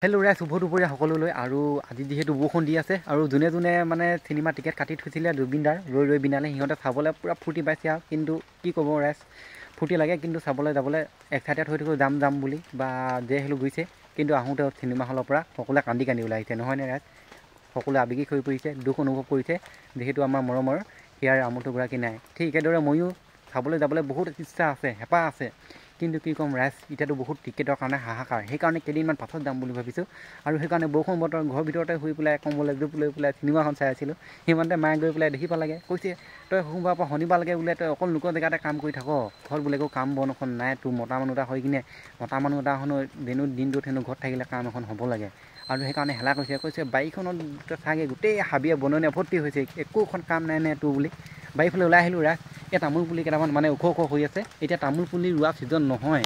hello' ৰাইজ শুভ দুপৰীয়া সকলোলৈ আৰু আজি যিহেতু বৰষুণ দি আছে আৰু যোনে যোনে মানে চিনেমা টিকেট কাটি থৈছিলে জুবিনদাৰ ৰৈ বিনালে সিহঁতে চাবলৈ পূৰা ফূৰ্তি পাইছে আৰু কিন্তু কি ক'ব ৰাইজ ফূৰ্তি লাগে কিন্তু চাবলৈ যাবলৈ এক্সাইটেড হৈ থাকোঁ যাম বুলি বা যে হেল্ল' গৈছে কিন্তু আহোঁতে চিনেমা হলৰ পৰা সকলোৱে কান্দি ওলাই আহিছে নহয়নে ৰাইজ সকলোৱে আৱেগিক হৈ পৰিছে দুখ অনুভৱ কৰিছে যিহেতু আমাৰ মৰমৰ হিয়াৰ আমঠুগৰাকী নাই ঠিক একেদৰে ময়ো চাবলৈ যাবলৈ বহুত ইচ্ছা আছে হেঁপাহ আছে কিন্তু কি ক'ম ৰাইজ এতিয়াতো বহুত টিকেটৰ কাৰণে হাহাকাৰ সেইকাৰণে কেইদিনমান পাছত যাম বুলি ভাবিছোঁ আৰু সেইকাৰণে বৰষুণ বতৰ ঘৰৰ ভিতৰতে শুই পেলাই কম্বল এজোপ লৈ পেলাই চিনেমাখন চাই আছিলোঁ সিমানতে মায়ে গৈ পেলাই দেখি পালাগে কৈছে তই সোমবাৰৰ পৰা শনিবাৰলৈকে বোলে তই অকল লোকৰ জেগাতে কাম কৰি থাক ঘৰত বোলে একো কাম বন এখন নাই তোৰ মতা মানুহ এটা হৈ কিনে মতা মানুহ এটা শুনো দিনটোত হেনো ঘৰত থাকিলে কাম এখন হ'ব লাগে আৰু সেইকাৰণে হেলা কৈছে বাৰীখনত চাগে গোটেই হাবিয়ে বননীয়ে ভৰ্তি হৈছে একোখন কাম নাই নে তোৰ বুলি বাৰীফালে ওলাই আহিলোঁ ৰাইজ এই তামোল পুলি কেইটামান মানে ওখ হৈ আছে এতিয়া তামোল পুলি ৰোৱা ছিজন নহয়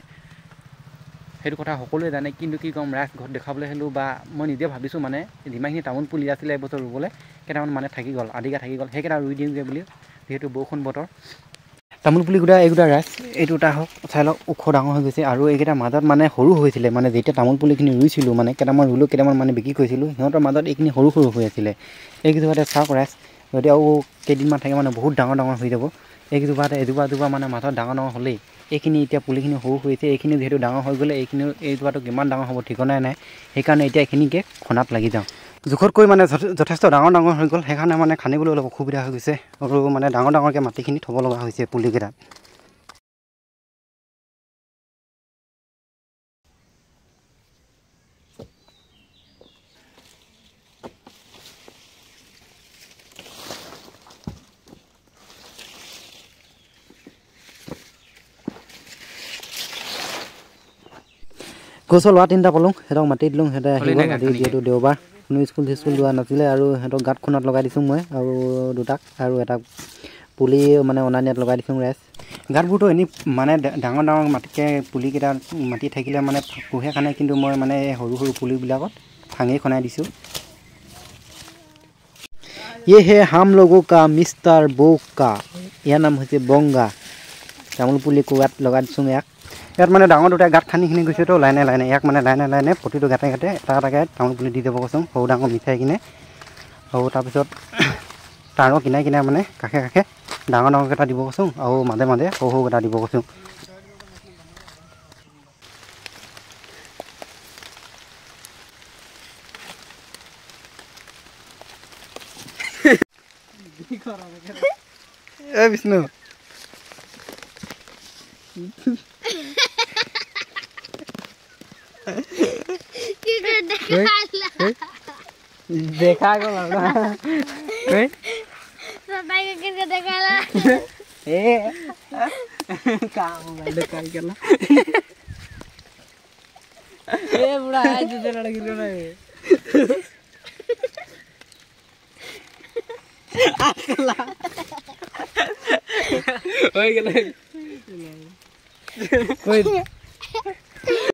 সেইটো কথা সকলোৱে জানে কিন্তু কি ক'ম ৰাইজ ঘৰত দেখাবলৈ আহিলোঁ বা মই নিজে ভাবিছোঁ মানে যিমানখিনি তামোল পুলি আছিলে এইবছৰ ৰুবলৈ কেইটামান মানে থাকি গ'ল আদিকা থাকি গ'ল সেইকেইটা ৰুই দিওঁগৈ বুলি যিহেতু বৰষুণ বতৰ তামোল পুলি এইকেইটা ৰাইজ এইটো এটা হওক চাই লওক ওখ ডাঙৰ হৈ গৈছে আৰু এইকেইটাৰ মাজত মানে সৰু হৈছিলে মানে যেতিয়া তামোল পুলিখিনি ৰুইছিলোঁ মানে কেইটামান ৰুলোঁ কেইটামান মানে বিক্ৰী কৰিছিলোঁ সিহঁতৰ মাজত এইখিনি সৰু হৈ আছিলে এইকেইজোপাতে চাওক ৰাইজ যদি আৰু কেইদিনমান থাকে মানে বহুত ডাঙৰ হৈ যাব এইকেইজোপাতে এজোপা মানে মাজত ডাঙৰ হ'লেই এইখিনি এতিয়া পুলিখিনি সৰু হৈছে এইখিনি যিহেতু ডাঙৰ হৈ গ'লে এইজোপাটো কিমান ডাঙৰ হ'ব ঠিকনাই নাই সেইকাৰণে এতিয়া এইখিনিকে খনাত লাগি যাওঁ জোখতকৈ মানে যথেষ্ট ডাঙৰ হৈ গ'ল সেইকাৰণে মানে খান্দিবলৈ অলপ অসুবিধা হৈ গৈছে আৰু মানে ডাঙৰকৈ মাটিখিনি থ'ব লগা হৈছে পুলিকেইটাত গছৰ ল'ৰা তিনিটা পালোঁ সিহঁতক মাতি দিলোঁ সিহঁতে আহিব আজি যিহেতু দেওবাৰ কোনো স্কুল যোৱা নাছিলে আৰু সিহঁতক গাঁত খুন্দত লগাই দিছোঁ মই আৰু দুটাক আৰু এটা পুলি মানে অনা নিয়াত লগাই দিছোঁ ৰাইজ গাঁতবোৰতো এনেই মানে ডাঙৰ মাটিতকৈ পুলিকেইটা মাটি থাকিলে মানে পোহে খানে কিন্তু মই মানে সৰু পুলিবিলাকত ভাঙি খনাই দিছোঁ হে হাম লগো কা মিষ্টাৰ বৌকা ইয়াৰ নাম হৈছে বংগা তামোল পুলি কোৱাত লগাই দিছোঁ ইয়াত মানে ডাঙৰ দুটাই গাঁত খান্দি গৈছেতো লাইনে ইয়াক মানে লাইনে প্ৰতিটো গাঁতে এটাকে তামোল পুলি দি যাব কৈছোঁ সৰু ডাঙৰ মিঠাই কিনে আৰু তাৰপিছত তাঁৰৰ কিনাই মানে কাষে ডাঙৰকেইটা দিব কৈছোঁ আৰু মাজে সৰুকেইটা দিব কৈছোঁ বিষ্ণু দেখা গ'ল